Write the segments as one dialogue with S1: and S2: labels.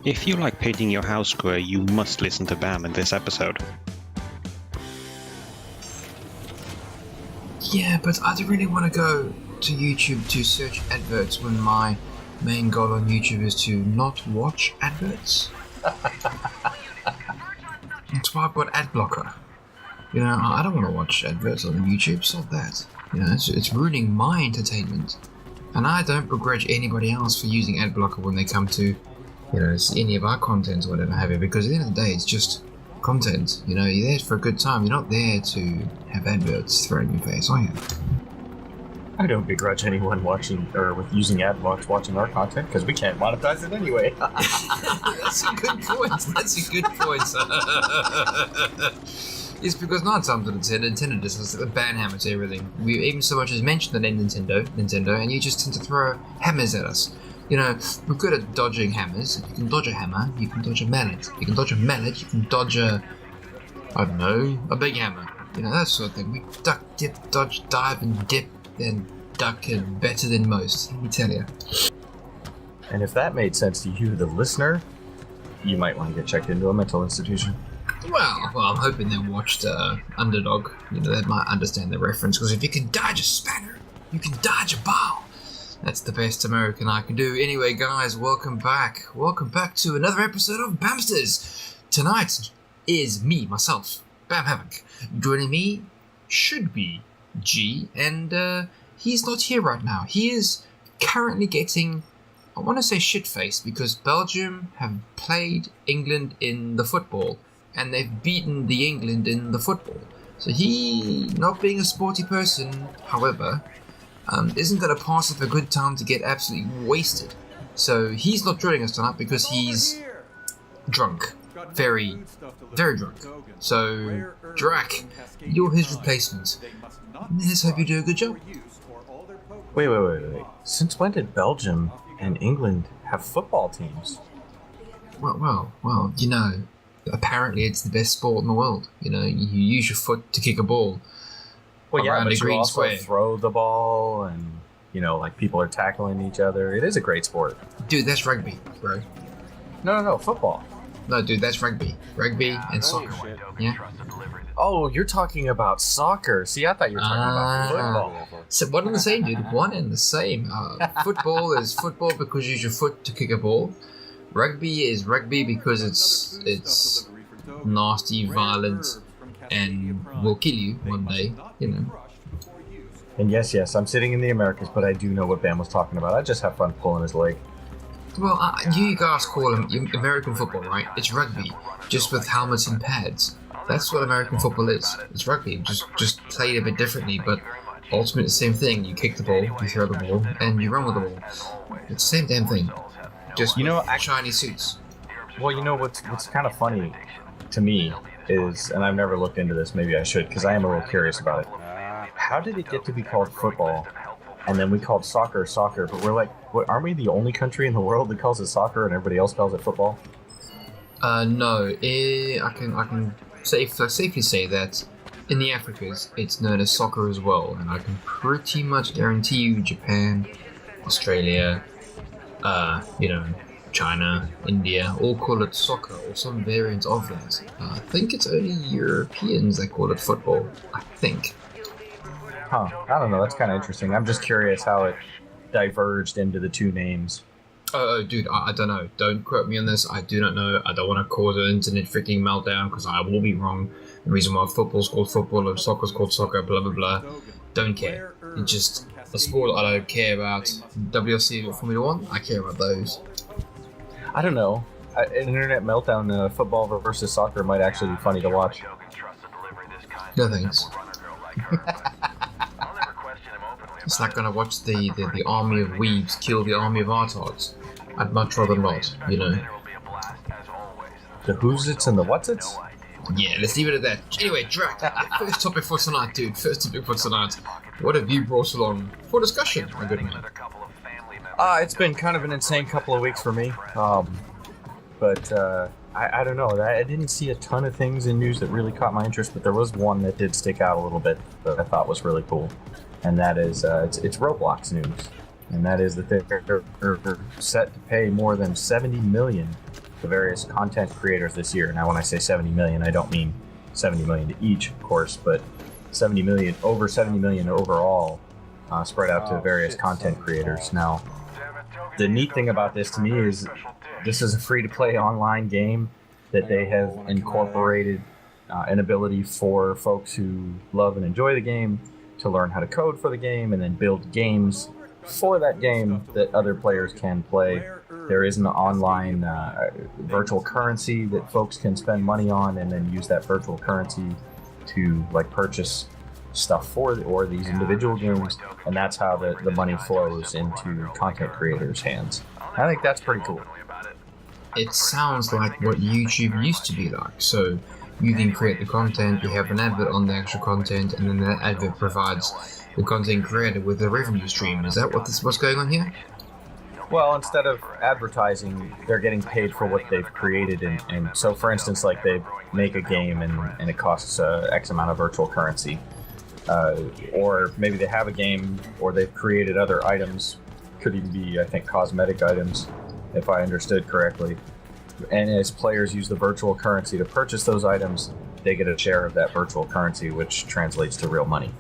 S1: If you like painting your house square, you must listen to Bamm in this episode.
S2: Yeah, but I don't really want to go to YouTube to search adverts when my main goal on YouTube is to not watch adverts. That's why I've got ad blocker. You know, I don't want to watch adverts on YouTube, stop that. You know, it's ruining my entertainment. And I don't begrudge anybody else for using ad blocker when they come to, you know, any of our content or whatever have you, because at the end of the day, it's just content. You know, you're there for a good time. You're not there to have adverts thrown in your face, are you?
S3: I don't begrudge anyone watching or with using ad blocks watching our content because we can't monetize it anyway.
S2: That's a good point. That's a good point. It's because 9 times out of 10, Nintendo just has a ban hammer to everything. We even so much as mention the name Nintendo, and you just tend to throw hammers at us. You know, we're good at dodging hammers. If you can dodge a hammer, you can dodge a mallet. If you can dodge a mallet, you can dodge a big hammer. You know, that sort of thing. We duck, dip, dodge, dive, and dip, and duck, and better than most, let me tell you.
S3: And if that made sense to you, the listener, you might want to get checked into a mental institution.
S2: Well, I'm hoping they watched Underdog. You know, they might understand the reference, because if you can dodge a spanner, you can dodge a ball. That's the best American I can do. Anyway, guys, welcome back. Welcome back to another episode of Bamsters. Tonight is me, myself, Bam Havoc. Joining me should be G, and he's not here right now. He is currently getting, I want to say shit-faced, because Belgium have played England in the football, and they've beaten the England in the football. So he, not being a sporty person, however, isn't going to pass up a good time to get absolutely wasted. So he's not joining us tonight because he's drunk. Very, very drunk. So, Drac, you're his replacement. Let's hope you do a good job.
S3: Wait. Since when did Belgium and England have football teams?
S2: Well, you know, apparently it's the best sport in the world. You know, you use your foot to kick a ball.
S3: Well, yeah, but
S2: a
S3: you
S2: green
S3: also
S2: square.
S3: throw the ball and, you know, like people are tackling each other. It is a great sport.
S2: Dude, that's rugby, bro.
S3: No, football.
S2: No, dude, that's rugby. Rugby and soccer. Yeah?
S3: Oh, you're talking about soccer. See, I thought you were talking about football.
S2: So one and the same, dude. One and the same. Football is football because you use your foot to kick a ball. Rugby is rugby because it's nasty, violent, and will kill you one day, you know.
S3: And yes, I'm sitting in the Americas, but I do know what Bam was talking about. I just have fun pulling his leg.
S2: Well, you guys call them American football, right? It's rugby, just with helmets and pads. That's what American football is. It's rugby, just played a bit differently, but ultimately the same thing. You kick the ball, you throw the ball, and you run with the ball. It's the same damn thing. Just, you know, shiny suits.
S3: Well, you know what's kind of funny to me is, and I've never looked into this, maybe I should, because I am a little curious about it. How did it get to be called football? And then we called soccer, but we're like, what, aren't we the only country in the world that calls it soccer and everybody else calls it football?
S2: No. I can safely say that in the Africas, it's known as soccer as well, and I can pretty much guarantee you Japan, Australia, you know, China, India, all call it soccer or some variant of that. I think it's only Europeans that call it football, I think.
S3: Huh, I don't know, that's kind of interesting. I'm just curious how it diverged into the two names.
S2: Oh, dude, I don't know. Don't quote me on this. I do not know. I don't want to cause an internet freaking meltdown because I will be wrong. The reason why football's called football and soccer's called soccer, blah, blah, blah. Don't care. It's just a sport I don't care about. WRC or Formula 1, I care about those.
S3: I don't know. An internet meltdown, football versus soccer might actually be funny to watch.
S2: No thanks. It's like gonna watch the army of weebs kill the army of artards. I'd much rather not, you know.
S3: The who's its and the what's its?
S2: Yeah, let's leave it at that. Anyway, Drac, first topic for tonight, dude. First topic for tonight. What have you brought along for discussion, my good man?
S3: It's been kind of an insane couple of weeks for me. But I don't know. I didn't see a ton of things in news that really caught my interest, but there was one that did stick out a little bit that I thought was really cool. And that is, it's Roblox news. And that is that they're set to pay more than $70 million the various content creators this year. Now, when I say 70 million, I don't mean 70 million to each, of course, but 70 million, over 70 million overall, spread out to various content creators. Now, the neat thing about this to me is this is a free-to-play online game that they have incorporated an ability for folks who love and enjoy the game to learn how to code for the game and then build games for that game that other players can play. There is an online virtual currency that folks can spend money on and then use that virtual currency to like purchase stuff for or these individual games, and that's how the money flows into content creators' hands. I think that's pretty cool.
S2: It sounds like what YouTube used to be like. So you then create the content, you have an advert on the actual content, and then that advert provides the content creator with a revenue stream. Is that what's going on here?
S3: Well, instead of advertising, they're getting paid for what they've created. And so, for instance, like they make a game and it costs X amount of virtual currency. Or maybe they have a game or they've created other items. Could even be, I think, cosmetic items, if I understood correctly. And as players use the virtual currency to purchase those items, they get a share of that virtual currency, which translates to real money.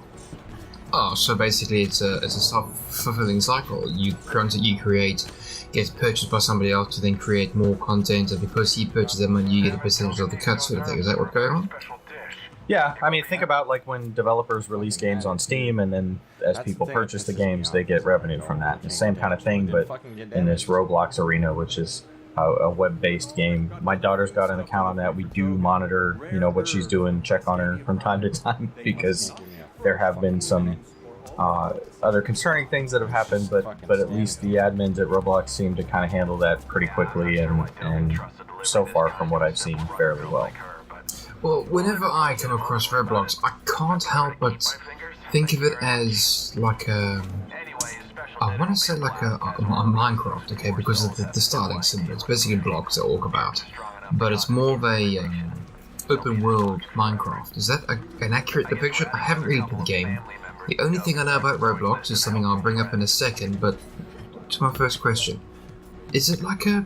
S2: Oh, so basically it's a self-fulfilling cycle. Content you create gets purchased by somebody else to then create more content, and because he purchased that money, you get a percentage of the cut, sort of thing. Is that what's going on?
S3: Yeah, I mean, think about like when developers release games on Steam, and then as people purchase the games, they get revenue from that. The same kind of thing, but in this Roblox arena, which is a web-based game. My daughter's got an account on that. We do monitor, what she's doing, check on her from time to time, because there have been some other concerning things that have happened, but at least the admins at Roblox seem to kind of handle that pretty quickly, and so far, from what I've seen, fairly well.
S2: Well, whenever I come across Roblox, I can't help but think of it as like I want to say like a Minecraft, okay, because of the starting symbol. It's basically blocks that walk about, but it's more of a open world Minecraft. Is that an accurate depiction? I haven't really played the game. The only thing I know about Roblox is something I'll bring up in a second, but to my first question, is it like a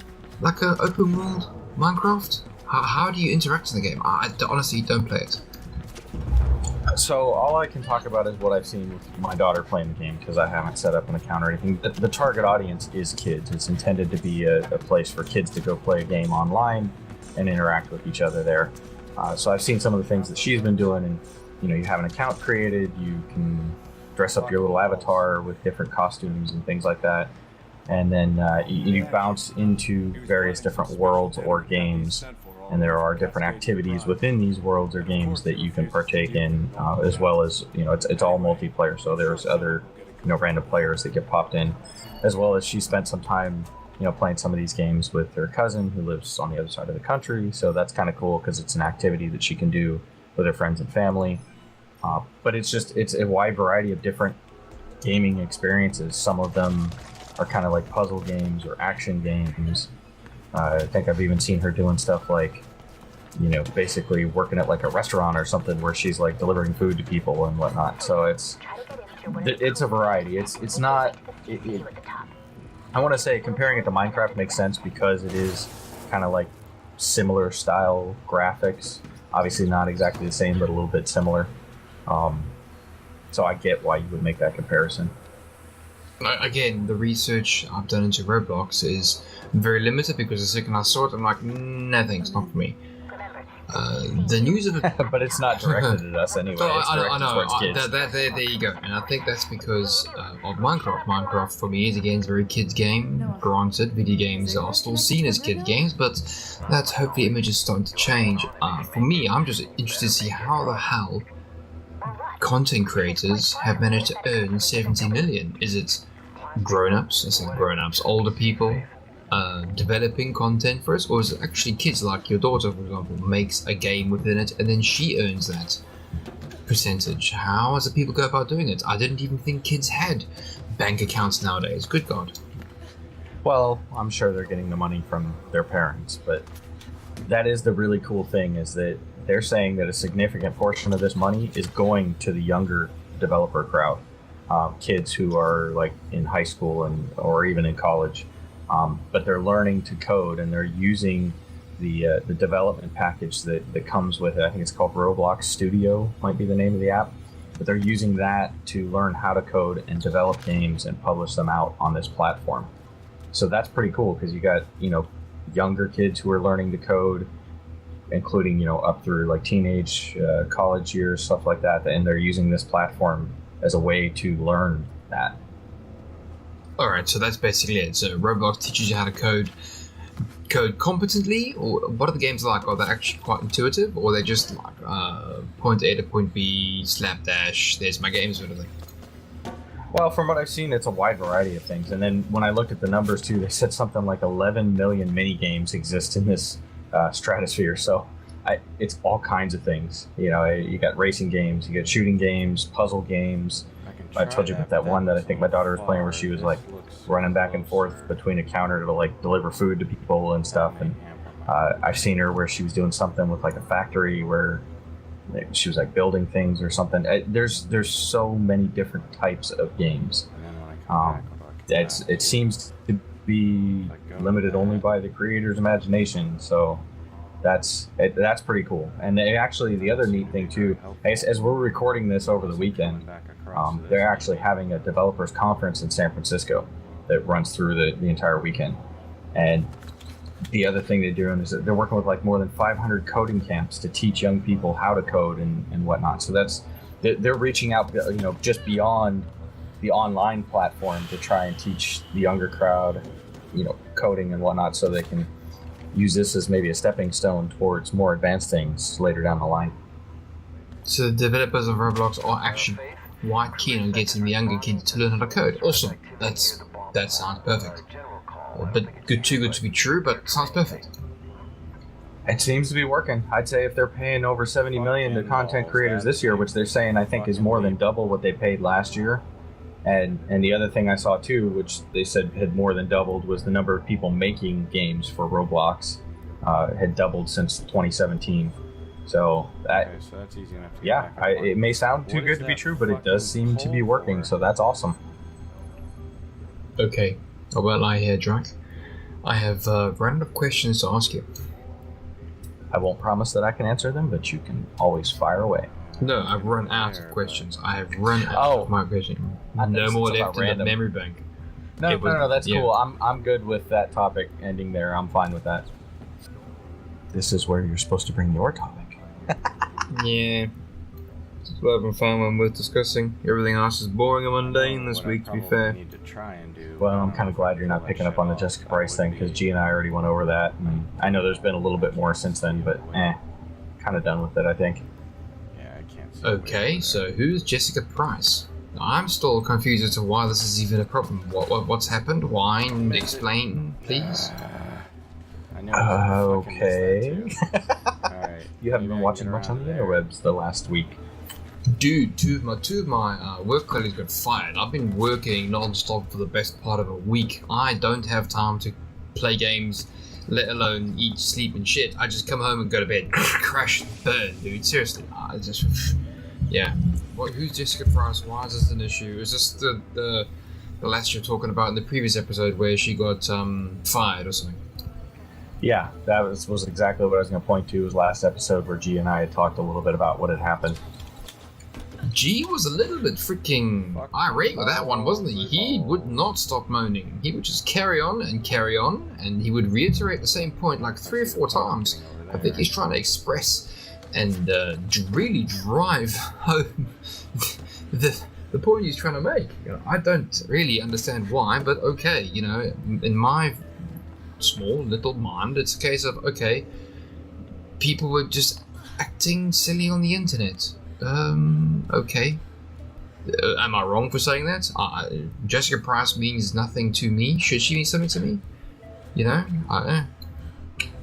S2: open world Minecraft? How do you interact in the game? I honestly don't play it.
S3: So all I can talk about is what I've seen with my daughter playing the game, because I haven't set up an account or anything. The target audience is kids. It's intended to be a place for kids to go play a game online and interact with each other there. So I've seen some of the things that she's been doing, and you have an account created, you can dress up your little avatar with different costumes and things like that, and then you bounce into various different worlds or games, and there are different activities within these worlds or games that you can partake in, as well as it's all multiplayer, so there's other random players that get popped in, as well as she spent some time playing some of these games with her cousin who lives on the other side of the country. So that's kind of cool because it's an activity that she can do with her friends and family. But it's a wide variety of different gaming experiences. Some of them are kind of like puzzle games or action games. I think I've even seen her doing stuff like, basically working at like a restaurant or something where she's like delivering food to people and whatnot. So it's a variety. It's not. I want to say comparing it to Minecraft makes sense because it is kind of like similar style graphics. Obviously not exactly the same, but a little bit similar. So I get why you would make that comparison.
S2: Again, the research I've done into Roblox is very limited because the second I saw it, I'm like, no thanks, not for me. The news of it...
S3: But it's not directed at us anyway. It's directed towards kids.
S2: There you go. And I think that's because of Minecraft. Minecraft, for me, is again a very kids game. Granted, video games are still seen as kids games, but that hopefully image is starting to change. For me, I'm just interested to see how the hell content creators have managed to earn 70 million. Is it grown-ups? I say grown-ups, older people developing content for us, or is it actually kids like your daughter, for example, makes a game within it and then she earns that percentage? How does the people go about doing it? I didn't even think kids had bank accounts nowadays. Good God.
S3: Well, I'm sure they're getting the money from their parents, but that is the really cool thing, is that they're saying that a significant portion of this money is going to the younger developer crowd, kids who are like in high school or even in college, but they're learning to code and they're using the development package that comes with it. I think it's called Roblox Studio, might be the name of the app. But they're using that to learn how to code and develop games and publish them out on this platform. So that's pretty cool because you got, younger kids who are learning to code, including, up through like teenage, college years, stuff like that. And they're using this platform as a way to learn that.
S2: All right, so that's basically it. So Roblox teaches you how to code competently, or what are the games like? Are they actually quite intuitive, or are they just like point A to point B, slapdash, there's my game sort of thing?
S3: Well, from what I've seen, it's a wide variety of things. And then when I looked at the numbers too, they said something like 11 million mini games exist in this stratosphere. So it's all kinds of things. You got racing games, you got shooting games, puzzle games. I told you about that one that I think my daughter was playing where she was like running back and forth between a counter to like deliver food to people and stuff. And I've seen her where she was doing something with like a factory where she was like building things or something. There's so many different types of games. It seems to be limited only by the creator's imagination. So that's pretty cool. And the other neat thing too, as we're recording this over the weekend, they're actually having a developers conference in San Francisco that runs through the entire weekend. And the other thing they're doing is that they're working with like more than 500 coding camps to teach young people how to code and whatnot. So they're reaching out, just beyond the online platform to try and teach the younger crowd, coding and whatnot, so they can use this as maybe a stepping stone towards more advanced things later down the line. So
S2: the developers of Roblox are actually quite keen on getting the younger kids to learn how to code. Awesome. That sounds perfect. But too good to be true, but sounds perfect.
S3: It seems to be working. I'd say if they're paying over $70 million to content creators this year, which they're saying I think is more than double what they paid last year. And the other thing I saw too, which they said had more than doubled, was the number of people making games for Roblox had doubled since 2017. So that's easy enough. Yeah, it may sound too good to be true, but it does seem to be working. So that's awesome.
S2: Okay, I won't lie here, Drac. I have random questions to ask you.
S3: I won't promise that I can answer them, but you can always fire away.
S2: No, I've run out of questions. I have run out of my questions. No more left in the memory bank.
S3: No, that's cool. I'm good with that topic ending there. I'm fine with that. This is where you're supposed to bring your topic.
S2: Yeah. It's what I've found when worth discussing. Everything else is boring and mundane this week, to be fair.
S3: Well, I'm kind of glad you're not picking up on the Jessica Price thing, because G and I already went over that. And I know there's been a little bit more since then, but kind of done with it, I think.
S2: Okay, so who's Jessica Price? I'm still confused as to why this is even a problem. What's happened? Why? Explain, please.
S3: Okay. You haven't been watching much on the interwebs the last week.
S2: Dude, two of my work colleagues got fired. I've been working non-stop for the best part of a week. I don't have time to play games, let alone eat, sleep, and shit. I just come home and go to bed. Crash and burn, dude. Seriously. Yeah. Who's Jessica Price? Why is this an issue? Is this the lass you're talking about in the previous episode where she got fired or something?
S3: Yeah, that was exactly what I was going to point to. Was last episode where G and I had talked a little bit about what had happened.
S2: G was a little bit freaking irate with that one, wasn't he? He would not stop moaning. He would just carry on, and he would reiterate the same point like 3 or 4 times. I think he's trying to express and really drive home the point he's trying to make. I don't really understand why, but okay, in my small little mind, it's a case of, okay, people were just acting silly on the internet. Okay. Am I wrong for saying that? Jessica Price means nothing to me. Should she mean something to me?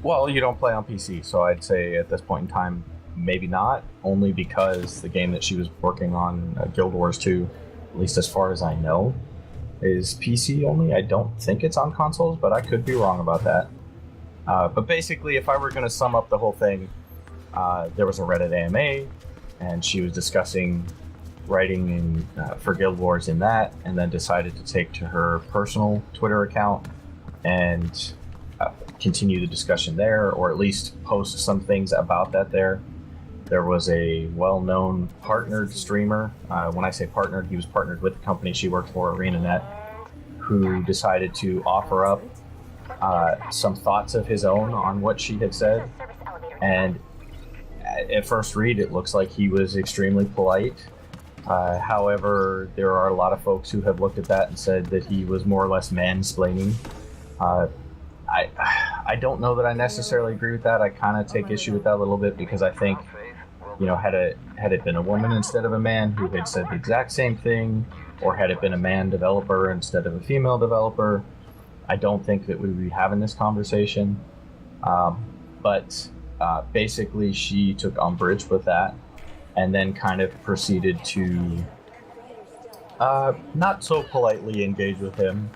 S3: Well, you don't play on PC, so I'd say at this point in time, maybe not. Only because the game that she was working on, Guild Wars 2, at least as far as I know, is PC only. I don't think it's on consoles, but I could be wrong about that. But basically, if I were going to sum up the whole thing, there was a Reddit AMA, and she was discussing writing for Guild Wars in that, and then decided to take to her personal Twitter account and continue the discussion there, or at least post some things about that there. There was a well-known partnered streamer. When I say partnered, he was partnered with the company she worked for, ArenaNet, who decided to offer up some thoughts of his own on what she had said. And at first read, it looks like he was extremely polite. However, there are a lot of folks who have looked at that and said that he was more or less mansplaining. I don't know that I necessarily agree with that. I kind of take issue with that a little bit, because I think, had it been a woman instead of a man who had said the exact same thing, or had it been a man developer instead of a female developer, I don't think that we would be having this conversation. But basically, she took umbrage with that, and then kind of proceeded to not so politely engage with him.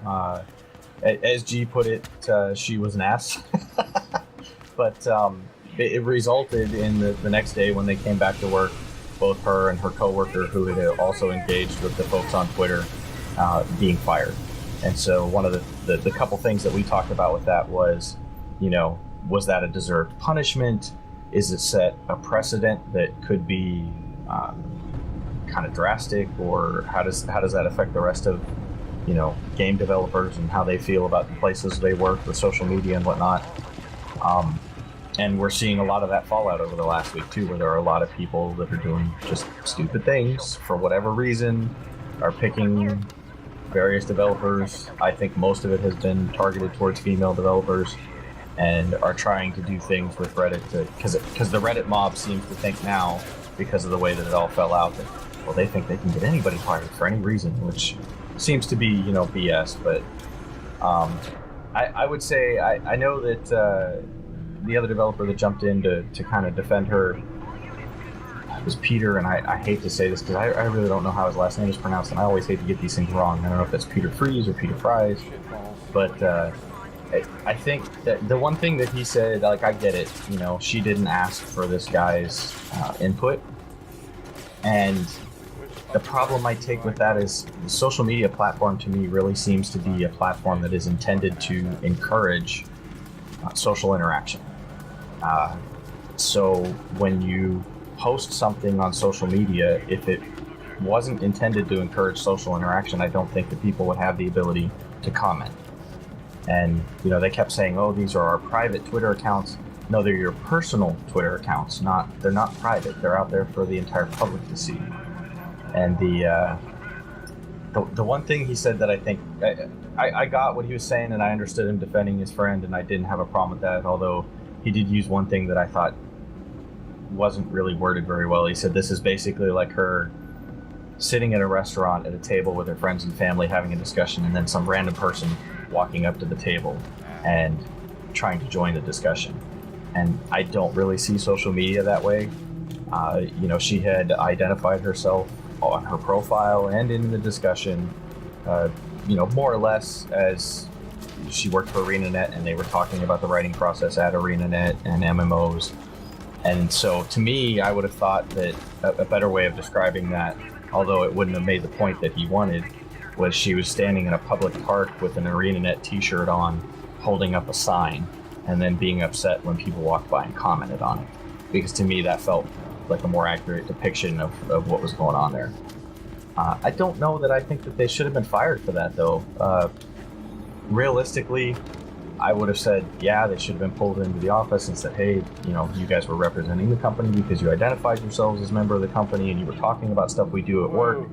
S3: As G put it, she was an ass. But it resulted in the next day when they came back to work, both her and her coworker, who had also engaged with the folks on Twitter, being fired. And so one of the couple things that we talked about with that was, was that a deserved punishment? Is it set a precedent that could be kind of drastic, or how does that affect the rest of game developers and how they feel about the places they work with social media and whatnot? And we're seeing a lot of that fallout over the last week too, where there are a lot of people that are doing just stupid things for whatever reason, are picking various developers. I think most of it has been targeted towards female developers, and are trying to do things with Reddit because the Reddit mob seems to think now, because of the way that it all fell out, that they think they can get anybody fired for any reason, which seems to be BS. But I would say I know that the other developer that jumped in to kind of defend her was Peter, and I hate to say this because I really don't know how his last name is pronounced, and I always hate to get these things wrong. I don't know if that's Peter Fries or Peter Fries, but I think that the one thing that he said, like, I get it, she didn't ask for this guy's input, and the problem I take with that is the social media platform to me really seems to be a platform that is intended to encourage social interaction. So when you post something on social media, if it wasn't intended to encourage social interaction, I don't think that people would have the ability to comment. And they kept saying, "Oh, these are our private Twitter accounts." No, they're your personal Twitter accounts. They're not private. They're out there for the entire public to see. And the one thing he said that I think I got what he was saying, and I understood him defending his friend, and I didn't have a problem with that. Although he did use one thing that I thought wasn't really worded very well. He said this is basically like her sitting at a restaurant at a table with her friends and family having a discussion, and then some random person walking up to the table and trying to join the discussion. And I don't really see social media that way. She had identified herself on her profile and in the discussion, more or less as she worked for ArenaNet, and they were talking about the writing process at ArenaNet and MMOs. And so to me, I would have thought that a better way of describing that, although it wouldn't have made the point that he wanted, was she was standing in a public park with an ArenaNet t-shirt on, holding up a sign, and then being upset when people walked by and commented on it. Because to me, that felt like a more accurate depiction of what was going on there. I don't know that I think that they should have been fired for that, though. Realistically, I would have said, yeah, they should have been pulled into the office and said, hey, you guys were representing the company because you identified yourselves as a member of the company and you were talking about stuff we do at work.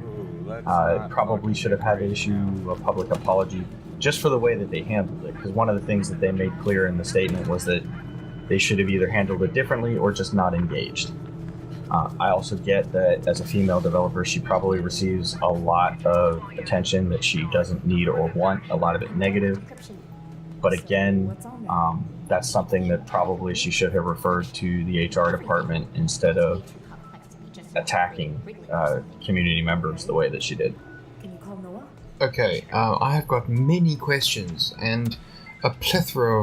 S3: Probably should have had to issue a public apology just for the way that they handled it. Because one of the things that they made clear in the statement was that they should have either handled it differently or just not engaged. I also get that as a female developer, she probably receives a lot of attention that she doesn't need or want, a lot of it negative. But again, that's something that probably she should have referred to the HR department instead of attacking community members the way that she did.
S2: Okay, I have got many questions and a plethora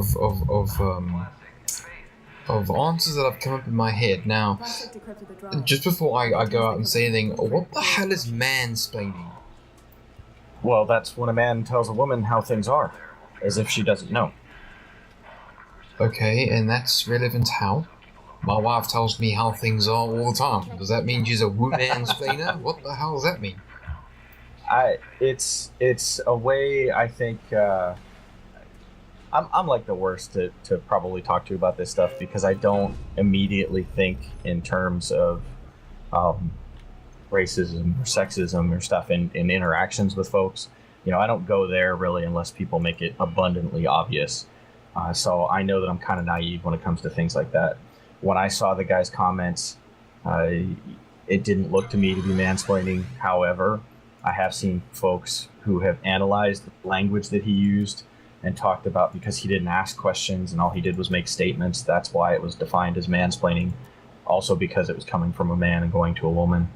S2: of answers that have come up in my head. Now, just before I go out and say anything, what the hell is mansplaining?
S3: Well, that's when a man tells a woman how things are, as if she doesn't know.
S2: Okay, and that's relevant how? My wife tells me how things are all the time. Does that mean she's a womansplainer? What the hell does that mean?
S3: It's a way I think I'm like the worst to probably talk to about this stuff because I don't immediately think in terms of racism or sexism or stuff in interactions with folks. You know, I don't go there really unless people make it abundantly obvious. So I know that I'm kind of naive when it comes to things like that. When I saw the guy's comments, it didn't look to me to be mansplaining. However, I have seen folks who have analyzed the language that he used and talked about because he didn't ask questions and all he did was make statements. That's why it was defined as mansplaining. Also because it was coming from a man and going to a woman.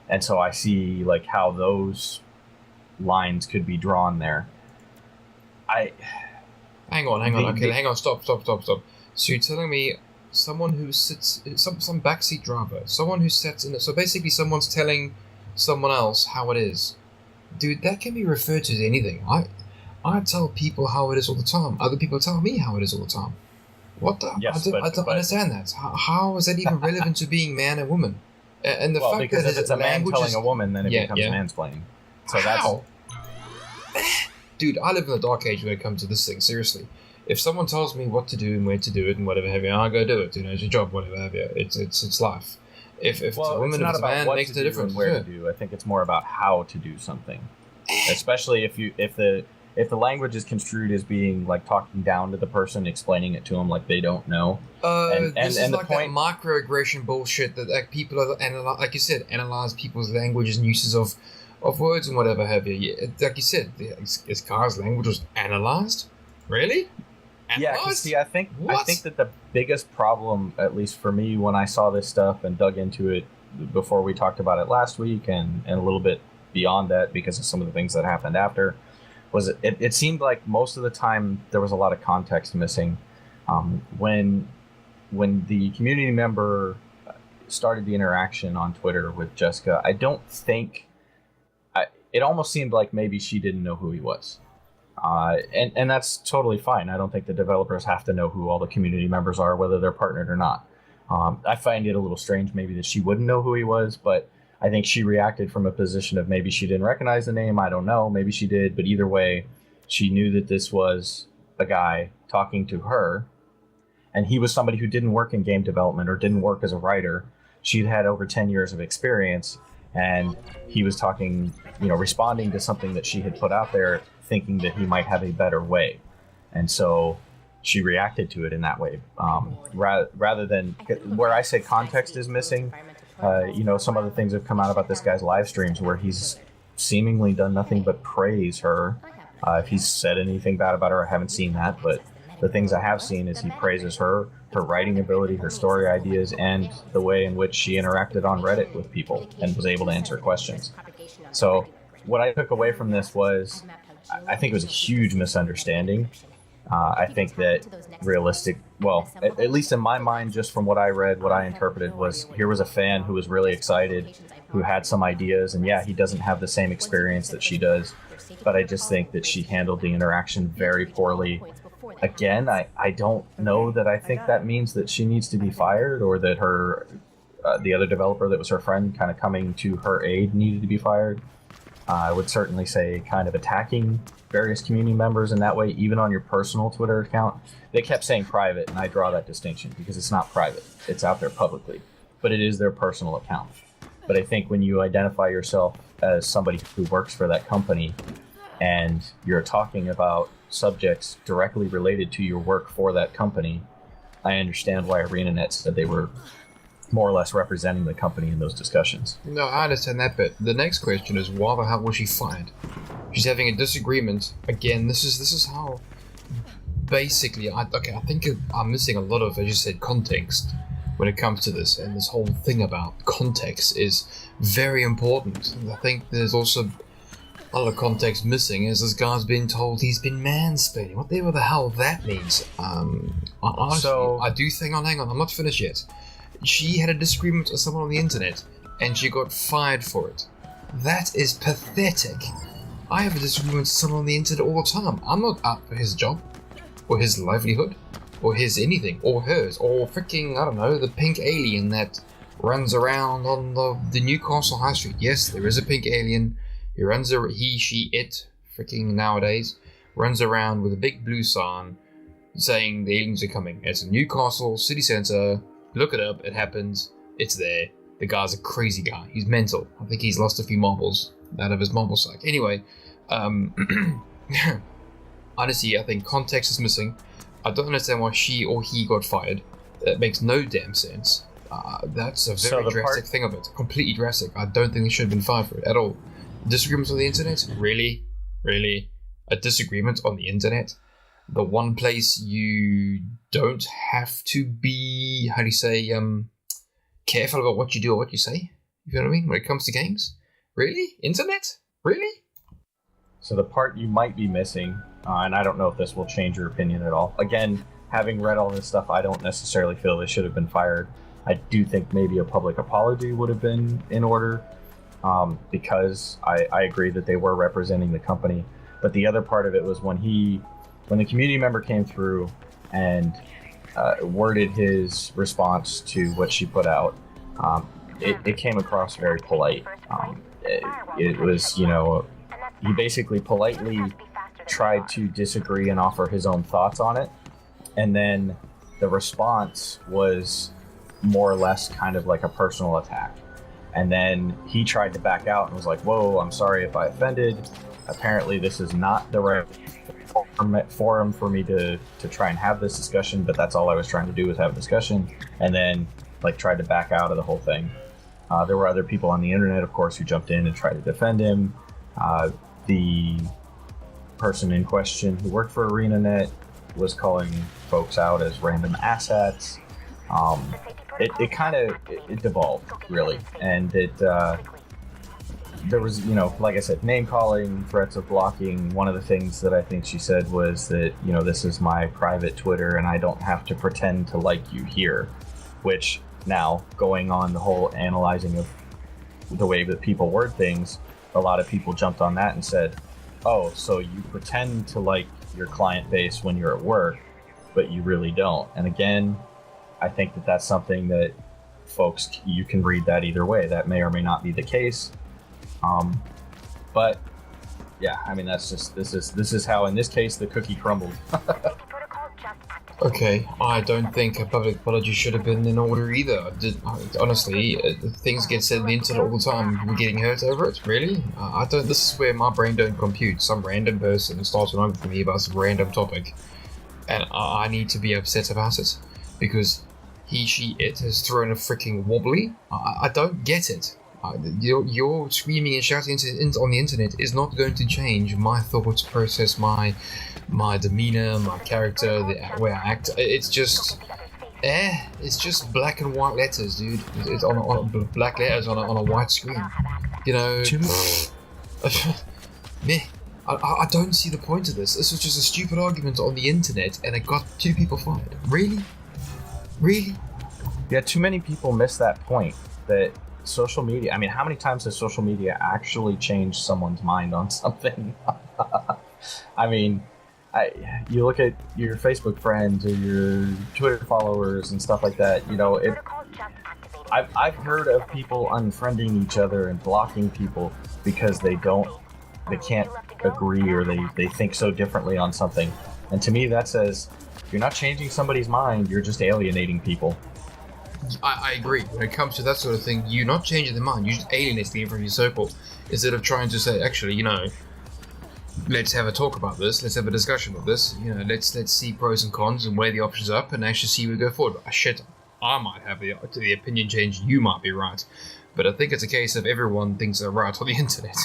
S3: And so I see like how those lines could be drawn there.
S2: Hang on. Okay, hang on. Stop. So you're telling me someone who sits, some backseat driver, someone who sits in it. So basically, someone's telling someone else how it is. Dude, that can be referred to as anything. I tell people how it is all the time. Other people tell me how it is all the time. What the?
S3: Yes,
S2: I don't understand that. How is that even relevant to being man and woman? And the fact
S3: because
S2: that
S3: if it's a man telling a woman, then it becomes mansplaining. So
S2: how? Dude, I live in the dark age when it comes to this thing. Seriously, if someone tells me what to do and where to do it and whatever have you, I'll go do it. You know, it's your job, whatever have you. It's life. If it's a woman, if it's a man, it makes no difference.
S3: Where to do. I think it's more about how to do something, especially if the language is construed as being like talking down to the person, explaining it to them like they don't know.
S2: This is like that microaggression bullshit that like people are like you said, analyze people's languages and uses of words and whatever have you. Like you said, this guy's language was analyzed. Really? Analyzed?
S3: Yeah, because see, I think that the biggest problem, at least for me, when I saw this stuff and dug into it before we talked about it last week, and a little bit beyond that because of some of the things that happened after, was it seemed like most of the time there was a lot of context missing. When the community member started the interaction on Twitter with Jessica, I don't think it almost seemed like maybe she didn't know who he was. And that's totally fine. I don't think the developers have to know who all the community members are, whether they're partnered or not. I find it a little strange maybe that she wouldn't know who he was, but I think she reacted from a position of maybe she didn't recognize the name. I don't know. Maybe she did. But either way, she knew that this was a guy talking to her. And he was somebody who didn't work in game development or didn't work as a writer. She'd had over 10 years of experience. And he was talking, responding to something that she had put out there, thinking that he might have a better way. And so she reacted to it in that way. Rather than where I say context is missing, some other things have come out about this guy's live streams where he's seemingly done nothing but praise her. If he's said anything bad about her, I haven't seen that, but the things I have seen is he praises her writing ability, her story ideas, and the way in which she interacted on Reddit with people and was able to answer questions. So what I took away from this was, I think it was a huge misunderstanding. I think that at least in my mind, just from what I read, what I interpreted was, here was a fan who was really excited, who had some ideas, and yeah, he doesn't have the same experience that she does, but I just think that she handled the interaction very poorly. Again, I don't know that I think that means that she needs to be fired, or that her the other developer that was her friend kind of coming to her aid needed to be fired. I would certainly say kind of attacking various community members in that way, even on your personal Twitter account. They kept saying private, and I draw that distinction because it's not private. It's out there publicly, but it is their personal account. But I think when you identify yourself as somebody who works for that company and you're talking about subjects directly related to your work for that company, I understand why ArenaNet said they were more or less representing the company in those discussions.
S2: No, I understand that bit. The next question is, why the hell was she fired? She's having a disagreement. Again, this is how basically, I think I'm missing a lot of, as you said, context when it comes to this, and this whole thing about context is very important. I think there's also a lot of context missing, as this guy's been told he's been mansplaining. Whatever the hell that means. I do think, hang on, I'm not finished yet. She had a disagreement with someone on the internet, and she got fired for it. That is pathetic. I have a disagreement with someone on the internet all the time. I'm not out for his job, or his livelihood. or his anything, or hers, or freaking, I don't know, the pink alien that runs around on the Newcastle High Street. Yes, there is a pink alien. He, she, it, freaking nowadays, runs around with a big blue sign saying the aliens are coming. It's in Newcastle city centre. Look it up. It happens. It's there. The guy's a crazy guy. He's mental. I think he's lost a few marbles out of his marble sack. Anyway, honestly, I think context is missing. I don't understand why she or he got fired. That makes no damn sense. That's a very drastic thing of it. Completely drastic. I don't think they should have been fired for it at all. Disagreements on the internet? Really? Really? A disagreement on the internet? The one place you don't have to be, how do you say, careful about what you do or what you say? You know what I mean? When it comes to games? Really? Internet? Really?
S3: So the part you might be missing, and I don't know if this will change your opinion at all. Again, having read all this stuff, I don't necessarily feel they should have been fired. I do think maybe a public apology would have been in order, because I agree that they were representing the company. But the other part of it was when the community member came through and worded his response to what she put out, it came across very polite. It was, you know, he basically politely tried to disagree and offer his own thoughts on it. And then the response was more or less kind of like a personal attack. And then he tried to back out and was like, whoa, I'm sorry if I offended. Apparently this is not the right forum for me to try and have this discussion, but that's all I was trying to do was have a discussion. And then like tried to back out of the whole thing. There were other people on the internet, of course, who jumped in and tried to defend him. The person in question who worked for ArenaNet was calling folks out as random assets. It kind of devolved, really, and there was, you know, like I said, name calling, threats of blocking. One of the things that I think she said was that, you know, this is my private Twitter and I don't have to pretend to like you here, which now going on the whole analyzing of the way that people word things, a lot of people jumped on that and said, oh, so you pretend to like your client base when you're at work, but you really don't. And again, I think that that's something that folks, you can read that either way. That may or may not be the case. But yeah, I mean, that's just, this is how, in this case, the cookie crumbled.
S2: Okay, I don't think a public apology should have been in order either. Honestly, things get said on the internet all the time. We're getting hurt over it. Really? I don't. This is where my brain don't compute. Some random person starts an argument with me about some random topic, and I need to be upset about it because he, she, it has thrown a freaking wobbly. I don't get it. Your screaming and shouting on the internet is not going to change my thoughts process, my demeanor, my character, the way I act. It's just black and white letters, dude. It's on black letters on a white screen. You know, meh. I don't see the point of this. This was just a stupid argument on the internet, and it got 2 people fired. Really?
S3: Yeah, too many people miss that point. That social media. I mean, how many times has social media actually changed someone's mind on something? I mean, you look at your Facebook friends or your Twitter followers and stuff like that. You know, I've heard of people unfriending each other and blocking people because they can't agree or they think so differently on something. And to me, that says you're not changing somebody's mind. You're just alienating people.
S2: I agree. When it comes to that sort of thing, you're not changing their mind. You're just alienating them from your circle instead of trying to say, actually, you know, let's have a talk about this. Let's have a discussion of this. You know, let's see pros and cons and weigh the options up and actually see where we go forward. Shit, I might have the opinion change. You might be right, but I think it's a case of everyone thinks they're right on the internet.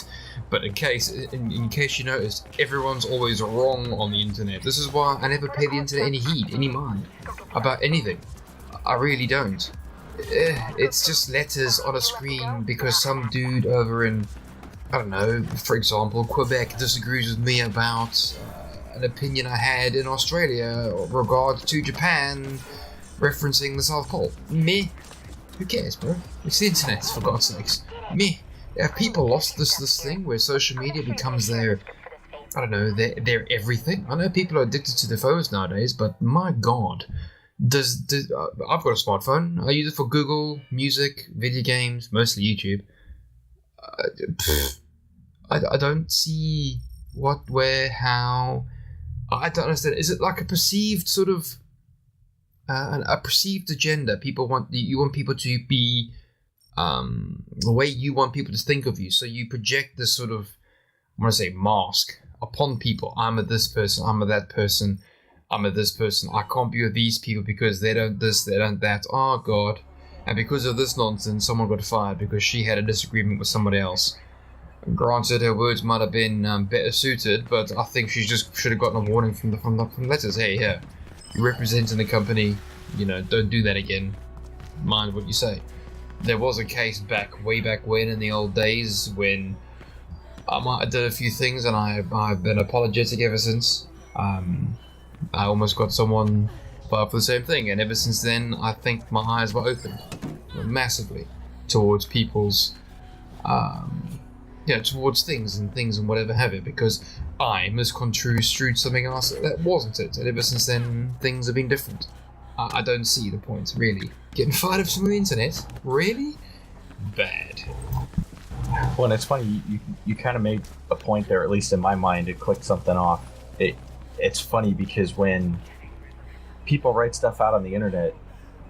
S2: But in case you noticed, everyone's always wrong on the internet. This is why I never pay the internet any heed, any mind about anything. I really don't. It's just letters on a screen because some dude over in, I don't know, for example, Quebec disagrees with me about an opinion I had in Australia with regard to Japan referencing the South Pole. Me? Who cares, bro? It's the internet, for God's sakes. Me? Have people lost this thing where social media becomes their I don't know, they're everything. I know people are addicted to their phones nowadays, but my god. I've got a smartphone. I use it for Google, music, video games, mostly YouTube. I don't see what, where, how. I don't understand. Is it like a perceived sort of a perceived agenda? You want people to be the way you want people to think of you. So you project this sort of, I want to say, mask upon people. I'm a this person. I'm a that person. I'm a this person. I can't be with these people because they don't this, they don't that. Oh god. And because of this nonsense, someone got fired because she had a disagreement with somebody else. Granted, her words might have been better suited, but I think she just should have gotten a warning from the letters. Hey, here, you're representing the company. Don't do that again. Mind what you say. There was a case way back when in the old days when I might have done a few things, and I've been apologetic ever since. I almost got someone fired for the same thing, and ever since then, I think my eyes were opened massively towards people's, towards things and whatever have it, because I misconstrued something else that wasn't it, and ever since then, things have been different. I don't see the point, really. Getting fired from the internet? Really? Bad.
S3: Well, and it's funny, you kind of made a point there, at least in my mind, it clicked something off. It's funny because when people write stuff out on the internet,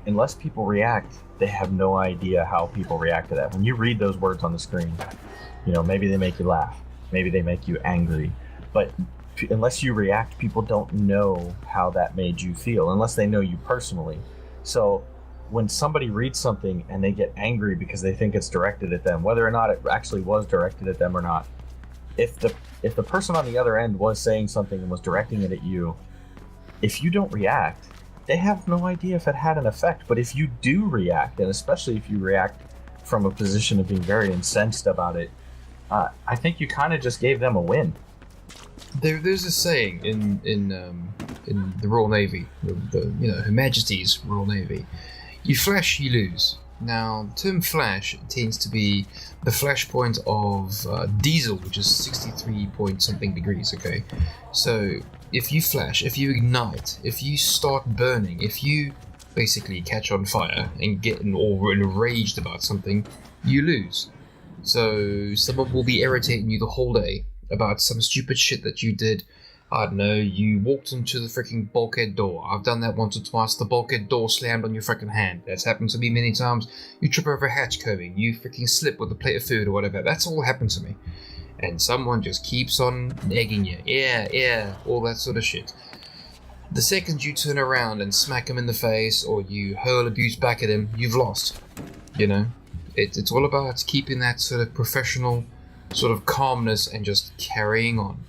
S3: unless people react, they have no idea how people react to that. When you read those words on the screen, maybe they make you laugh, maybe they make you angry, but unless you react, people don't know how that made you feel, unless they know you personally. So when somebody reads something and they get angry because they think it's directed at them, whether or not it actually was directed at them or not, if the person on the other end was saying something and was directing it at you, if you don't react, they have no idea if it had an effect. But if you do react, and especially if you react from a position of being very incensed about it, I think you kind of just gave them a win.
S2: There's a saying in the Royal Navy, Her Majesty's Royal Navy: you flash, you lose. Now, the term flash tends to be the flash point of diesel, which is 63 point something degrees, okay? So, if you flash, if you ignite, if you start burning, if you basically catch on fire and get enraged about something, you lose. So, someone will be irritating you the whole day about some stupid shit that you did. I don't know, you walked into the freaking bulkhead door. I've done that once or twice. The bulkhead door slammed on your freaking hand. That's happened to me many times. You trip over a hatch combing. You freaking slip with a plate of food or whatever. That's all happened to me. And someone just keeps on nagging you. Yeah, all that sort of shit. The second you turn around and smack him in the face or you hurl abuse back at him, you've lost. It's all about keeping that sort of professional sort of calmness and just carrying on.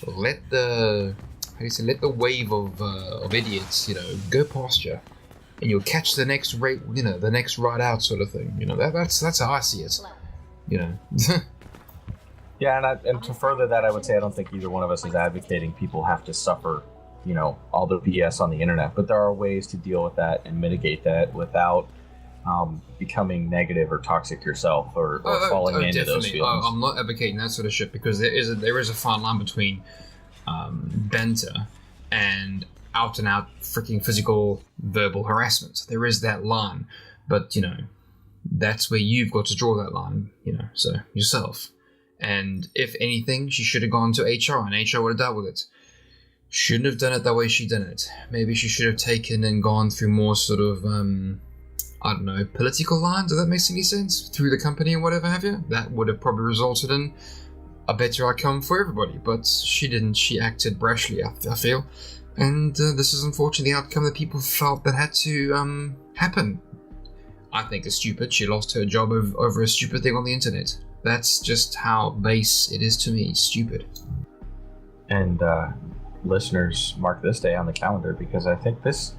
S2: Let the wave of idiots, go past you, and you'll catch the next rate, the next ride out, sort of thing. That's how I see it.
S3: Yeah, and to further that, I would say I don't think either one of us is advocating people have to suffer, all the BS on the internet. But there are ways to deal with that and mitigate that without becoming negative or toxic yourself or falling into those feelings.
S2: I'm not advocating that sort of shit, because there is a fine line between banter and out and out freaking physical verbal harassment. There is that line, but that's where you've got to draw that line. So yourself. And if anything, she should have gone to HR, and HR would have dealt with it. Shouldn't have done it the way she did it. Maybe she should have taken and gone through more sort of I don't know, political lines, if that makes any sense, through the company or whatever have you. That would have probably resulted in a better outcome for everybody, but she didn't. She acted brashly, I feel, and this is unfortunately the outcome that people felt that had to happen. I think it's stupid. She lost her job over a stupid thing on the internet. That's just how base it is to me. Stupid.
S3: And listeners, mark this day on the calendar, because I think this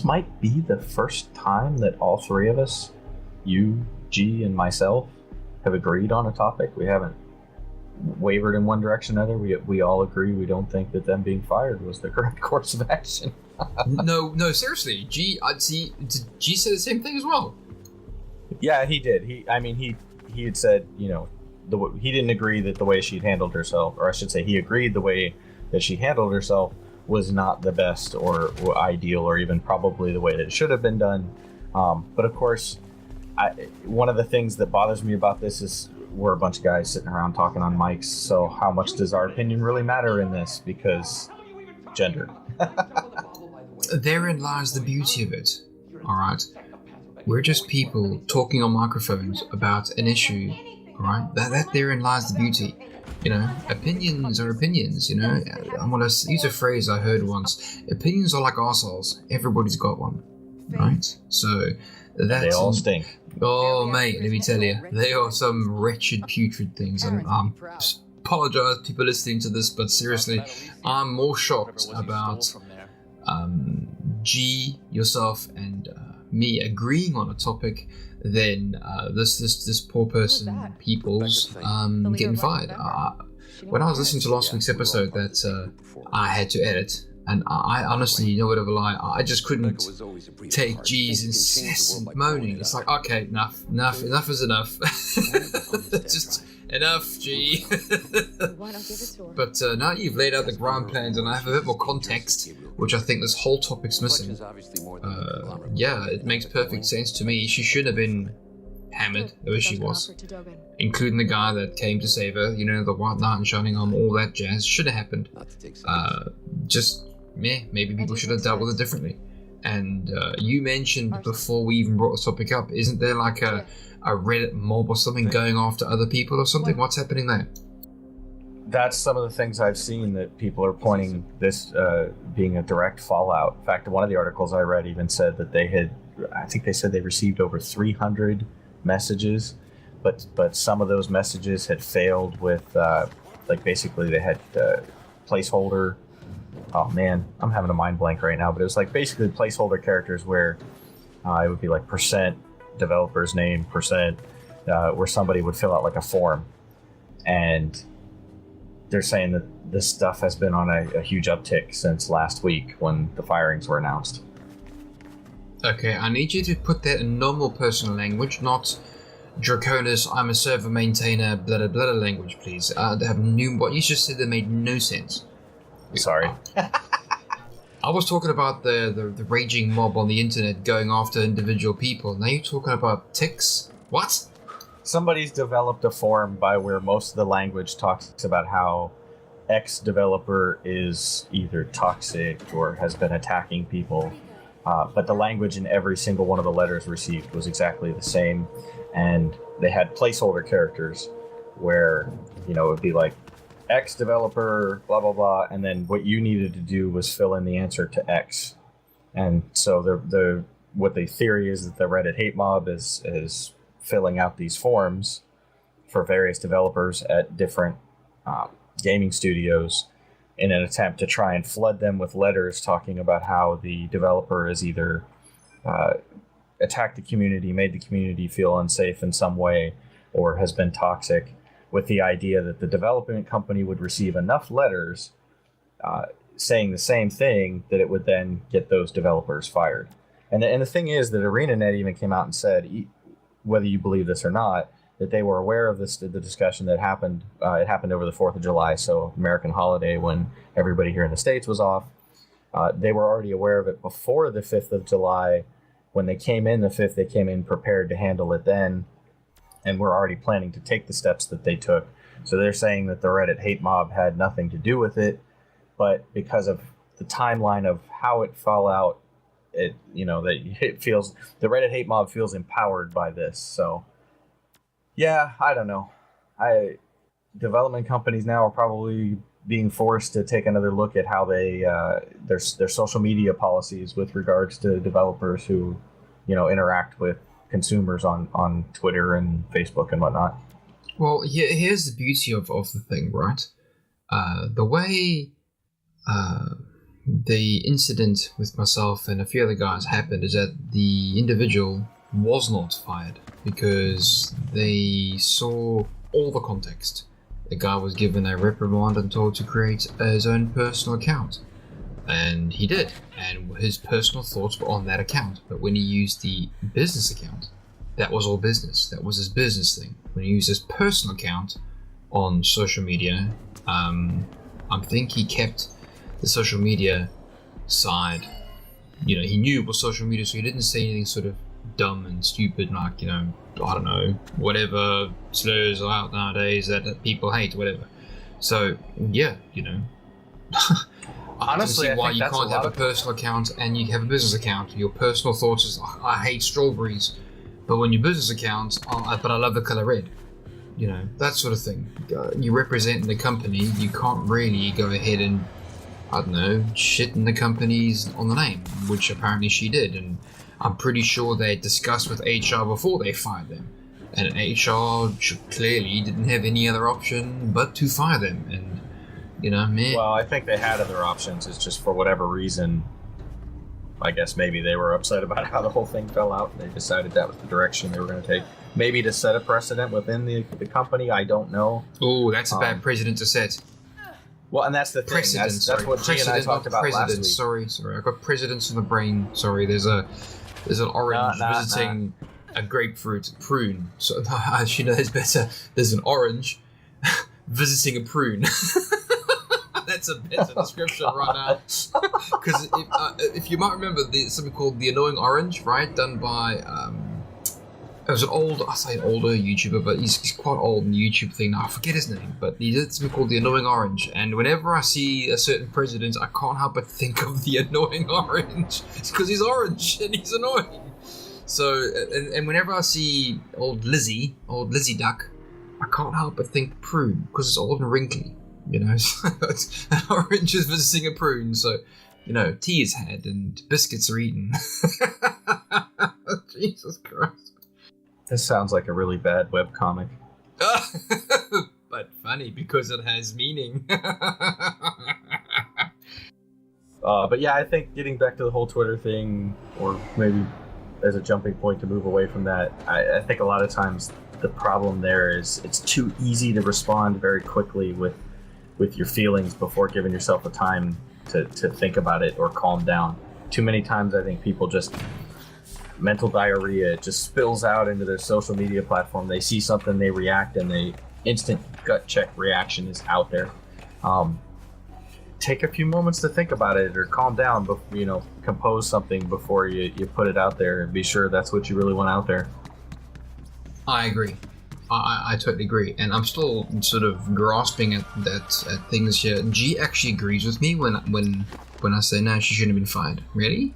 S3: might be the first time that all three of us, you, G, and myself, have agreed on a topic. We haven't wavered in one direction or another. We all agree we don't think that them being fired was the correct course of action.
S2: No, seriously. G say the same thing as well.
S3: Yeah, he did. He had said, he didn't agree that the way she'd handled herself, or I should say, he agreed the way that she handled herself was not the best or ideal or even probably the way that it should have been done. But of course, one of the things that bothers me about this is we're a bunch of guys sitting around talking on mics, so how much does our opinion really matter in this? Because gender.
S2: Therein lies the beauty of it, alright? We're just people talking on microphones about an issue, alright? That therein lies the beauty. You know, opinions are opinions, you know? I'm going to use a phrase I heard once. Opinions are like arseholes. Everybody's got one, right? So that's...
S3: They all stink.
S2: Oh, mate, let me tell you. They are some wretched, putrid things. And apologize, people listening to this, but seriously, I'm more shocked about G, yourself, and me agreeing on a topic than this poor person, Peoples, getting fired. When I was listening to last week's episode that I had to edit, and I honestly, no word of a lie, I just couldn't take G's incessant moaning. It's like, okay, enough is enough. Just enough, G. But now you've laid out the ground plans and I have a bit more context, which I think this whole topic's missing. Yeah, it makes perfect sense to me. She should have been hammered, though she was. Including the guy that came to save her, you know, the white knight in shining armor, all that jazz. Should have happened. Maybe people should have dealt with it differently. And you mentioned before we even brought the topic up, isn't there like a Reddit mob or something going after other people or something? What's happening there?
S3: That's some of the things I've seen that people are pointing this being a direct fallout. In fact, one of the articles I read even said that I think they said they received over 300 messages, but some of those messages had failed with, basically they had placeholder. Oh man, I'm having a mind blank right now, but it was like basically placeholder characters where it would be like % developer's name, where somebody would fill out like a form. And they're saying that this stuff has been on a huge uptick since last week when the firings were announced.
S2: Okay, I need you to put that in normal personal language, not Draconis, I'm a server maintainer, blah blah blah language, please. What you just said that made no sense.
S3: Sorry.
S2: I was talking about the raging mob on the internet going after individual people. Now you're talking about ticks? What?
S3: Somebody's developed a forum by where most of the language talks about how X developer is either toxic or has been attacking people. But the language in every single one of the letters received was exactly the same. And they had placeholder characters where, it would be like, X developer, blah, blah, blah. And then what you needed to do was fill in the answer to X. And so what the theory is that the Reddit hate mob is filling out these forms for various developers at different gaming studios in an attempt to try and flood them with letters talking about how the developer has either attacked the community, made the community feel unsafe in some way, or has been toxic, with the idea that the development company would receive enough letters saying the same thing that it would then get those developers fired. And the thing is that ArenaNet even came out and said, whether you believe this or not, that they were aware of the discussion that happened. It happened over the 4th of July, so American holiday, when everybody here in the States was off. They were already aware of it before the 5th of July. When they came in the 5th, they came in prepared to handle it then, and were already planning to take the steps that they took. So they're saying that the Reddit hate mob had nothing to do with it, but because of the timeline of how it fell out, the Reddit hate mob feels empowered by this. So yeah, I don't know. Development companies now are probably being forced to take another look at how they their social media policies with regards to developers who interact with consumers on Twitter and Facebook and whatnot.
S2: Well, here's the beauty of the thing, right? The way the incident with myself and a few other guys happened is that the individual was not fired because they saw all the context. The guy was given a reprimand and told to create his own personal account. And he did, and his personal thoughts were on that account. But when he used the business account, that was all business. That was his business thing. When he used his personal account on social media, I think he kept the social media side. He knew it was social media, so he didn't say anything sort of dumb and stupid, like, I don't know, whatever slurs are out nowadays that people hate, whatever. So, yeah,
S3: Honestly,
S2: I can see why you
S3: that's
S2: can't have a personal account and you have a business account. Your personal thoughts is, I hate strawberries, but when your business account, but I love the color red. That sort of thing. You represent the company, you can't really go ahead and, I don't know, shit in the company's on the name, which apparently she did, and I'm pretty sure they discussed with HR before they fired them. And HR clearly didn't have any other option but to fire them, and, man.
S3: Well, I think they had other options, it's just for whatever reason, I guess maybe they were upset about how the whole thing fell out, and they decided that was the direction they were going to take. Maybe to set a precedent within the company, I don't know.
S2: Oh, that's a bad precedent to set.
S3: Well, and that's the thing. That's what G and I talked about last week.
S2: Sorry, I got presidents in the brain. Sorry, there's an orange visiting a grapefruit prune. So I should know this better. There's an orange visiting a prune. That's a better description right now. Because if you might remember, there's something called The Annoying Orange, right? Done by it was an older YouTuber, but he's quite old in the YouTube thing now. I forget his name, but he did something called The Annoying Orange. And whenever I see a certain president, I can't help but think of The Annoying Orange. It's because he's orange and he's annoying. So, and whenever I see old Lizzie Duck, I can't help but think prune, because it's old and wrinkly. So an orange is visiting a prune, so, tea is had and biscuits are eaten. Jesus Christ.
S3: This sounds like a really bad webcomic.
S2: But funny, because it has meaning.
S3: But yeah, I think getting back to the whole Twitter thing, or maybe as a jumping point to move away from that, I think a lot of times the problem there is it's too easy to respond very quickly with your feelings before giving yourself a time to think about it or calm down. Too many times I think people just mental diarrhea, it just spills out into their social media platform. They see something, they react, and the instant gut check reaction is out there. Take a few moments to think about it or calm down, but compose something before you put it out there and be sure that's what you really want out there.
S2: I agree. I totally agree, and I'm still sort of grasping at things here. G actually agrees with me when I say no, she shouldn't have been fired. Really?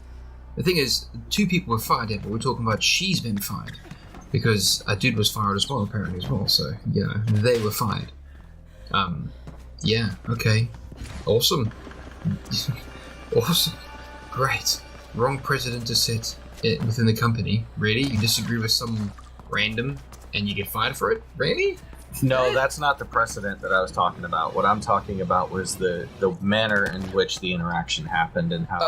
S2: The thing is, 2 people were fired here, but we're talking about she's been fired. Because a dude was fired as well, apparently, as well. So, they were fired. Yeah, okay. Awesome. Awesome. Great. Wrong president to sit within the company. Really? You disagree with some random and you get fired for it? Really?
S3: No, that's not the precedent that I was talking about. What I'm talking about was the manner in which the interaction happened and how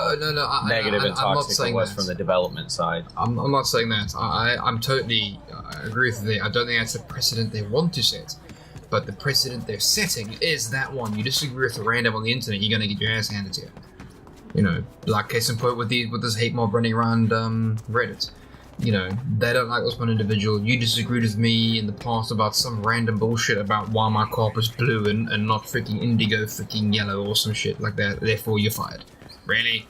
S3: negative and toxic it was from the development side.
S2: I'm not saying that. I'm totally agree with you. I don't think that's a precedent they want to set. But the precedent they're setting is that one. You disagree with a random on the internet, you're going to get your ass handed to you. Like case in point with this hate mob running around Reddit. They don't like this one individual. You disagreed with me in the past about some random bullshit about why my carpet's blue and not freaking indigo, freaking yellow or some shit like that. Therefore, you're fired. Really?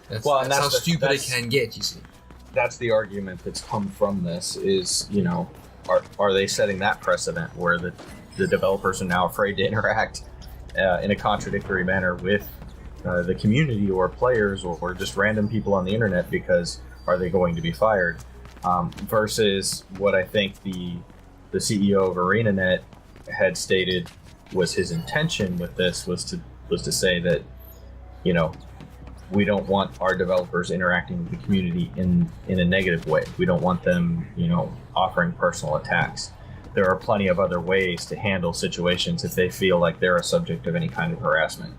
S2: That's how stupid it can get, you see.
S3: That's the argument that's come from this is, are they setting that precedent where the developers are now afraid to interact in a contradictory manner with the community or players or just random people on the internet because are they going to be fired? Versus what I think the CEO of ArenaNet had stated was his intention with this was to say that, we don't want our developers interacting with the community in a negative way. We don't want them, offering personal attacks. There are plenty of other ways to handle situations if they feel like they're a subject of any kind of harassment.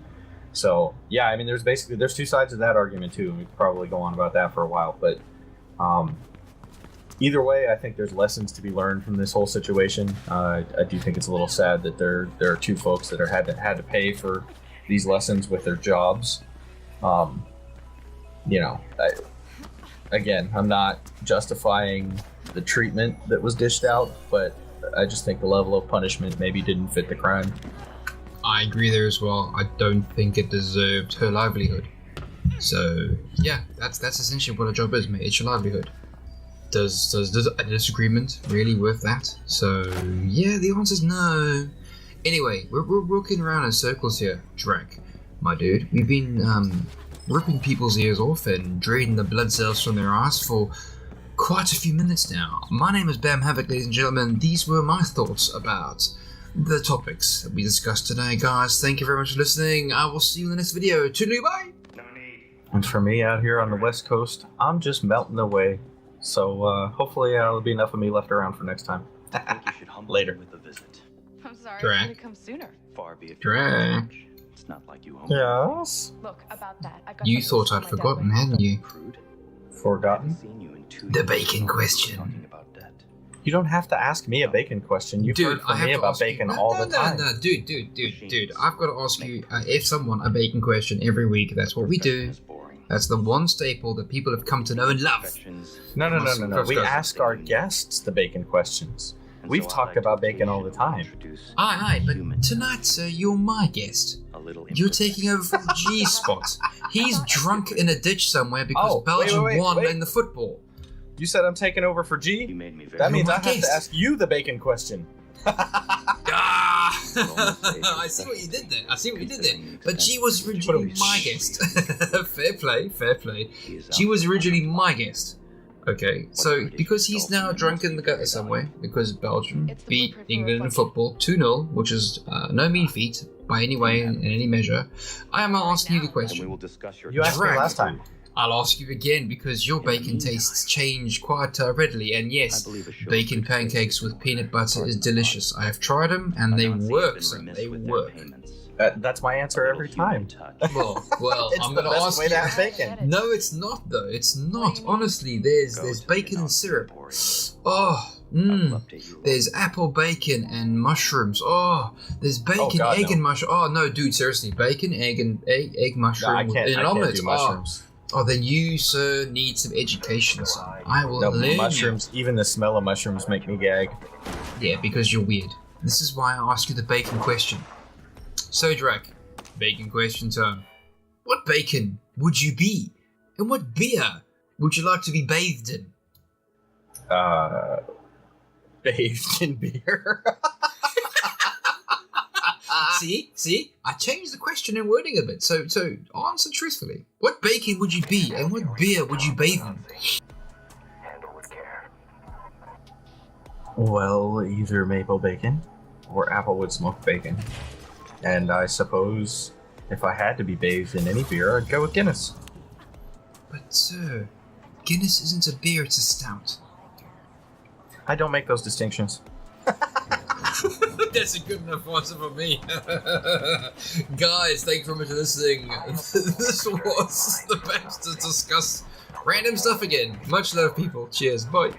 S3: So yeah, I mean, there's 2 sides of that argument too. We could probably go on about that for a while, but either way, I think there's lessons to be learned from this whole situation. I do think it's a little sad that there are 2 folks that had to pay for these lessons with their jobs. Again, I'm not justifying the treatment that was dished out, but I just think the level of punishment maybe didn't fit the crime.
S2: I agree there as well. I don't think it deserved her livelihood. So yeah, that's essentially what a job is, mate. It's your livelihood. Does a disagreement really worth that? So yeah, the answer's no. Anyway, we're walking around in circles here, Drac, my dude. We've been ripping people's ears off and draining the blood cells from their eyes for quite a few minutes now. My name is Bamm Havoc, ladies and gentlemen. These were my thoughts about the topics that we discussed today, guys. Thank you very much for listening. I will see you in the next video. Toodaloo, bye!
S3: And for me out here on the West Coast, I'm just melting away. So hopefully there'll be enough of me left around for next time. Later.
S4: With a visit.
S5: I'm sorry
S2: Drac.
S5: I should have come sooner.
S4: Far be it.
S2: Drac.
S4: It's not like you home.
S3: Yes.
S5: Look, about that, I got
S2: You
S5: something
S2: thought
S5: to
S2: I'd
S5: my dad
S2: forgotten,
S5: with.
S2: hadn't you?
S4: Crude.
S3: Forgotten?
S4: Seen you in 2
S2: The
S4: years.
S2: bacon question.
S4: Talking about that.
S3: You don't have to ask me a bacon question. You've heard from me about bacon all the time.
S2: No, dude. I've got to ask you, if someone, a bacon question every week. That's what we do. That's the one staple that people have come to know and love.
S3: No. We ask our guests the bacon questions. We've talked about bacon all the time.
S2: Aye, but tonight, sir, you're my guest. You're taking over from G's spot. He's drunk in a ditch somewhere because Belgium won in the football.
S3: You said I'm taking over for G?
S4: You made me very
S3: That means
S2: You're
S3: I
S2: my
S3: have to
S2: guest.
S3: ask you the bacon question.
S2: I see what you did there. But G was originally my guest. Fair play. G was originally my guest. Okay, so because he's now drunk in the gutter somewhere, because Belgium beat England in football 2-0, which is no mean feat by any way in any measure, I am asking you the
S4: And we
S2: question.
S4: will discuss your
S3: You asked me
S2: Drac.
S3: last time.
S2: I'll ask you again because your bacon tastes change quite readily, and yes, bacon pancakes with peanut butter is delicious. I have tried them and they work, so they work.
S3: That's my answer every time.
S2: Well,
S3: It's
S2: I'm
S3: the
S2: going to
S3: best
S2: ask
S3: way
S2: you.
S3: to have bacon.
S2: No, it's not though. It's not. Honestly, there's bacon and syrup. Oh, There's apple bacon and mushrooms. Oh, there's bacon,
S3: God,
S2: egg,
S3: no.
S2: and mushroom. Oh no, dude, seriously, bacon, egg, and egg mushroom
S3: I
S2: in
S3: can't
S2: an omelette.
S3: do mushrooms.
S2: Oh, then you, sir, need some education, son. I will
S3: No,
S2: learn
S3: mushrooms, even the smell of mushrooms make me gag.
S2: you. Yeah, because you're weird. This is why I ask you the bacon question. So, Drac, bacon question time. What bacon would you be? And what beer would you like to be bathed in?
S3: Bathed in beer.
S2: See? I changed the question and wording a bit. So answer truthfully. What bacon would you be, and what beer would you bathe in?
S3: Well, either maple bacon or applewood smoked bacon. And I suppose if I had to be bathed in any beer, I'd go with Guinness.
S2: But sir, Guinness isn't a beer; it's a stout.
S3: I don't make those distinctions.
S2: That's a good enough answer for me. Guys, thank you very much for listening. This was the best to discuss random stuff again. Much love, people. Cheers. Bye.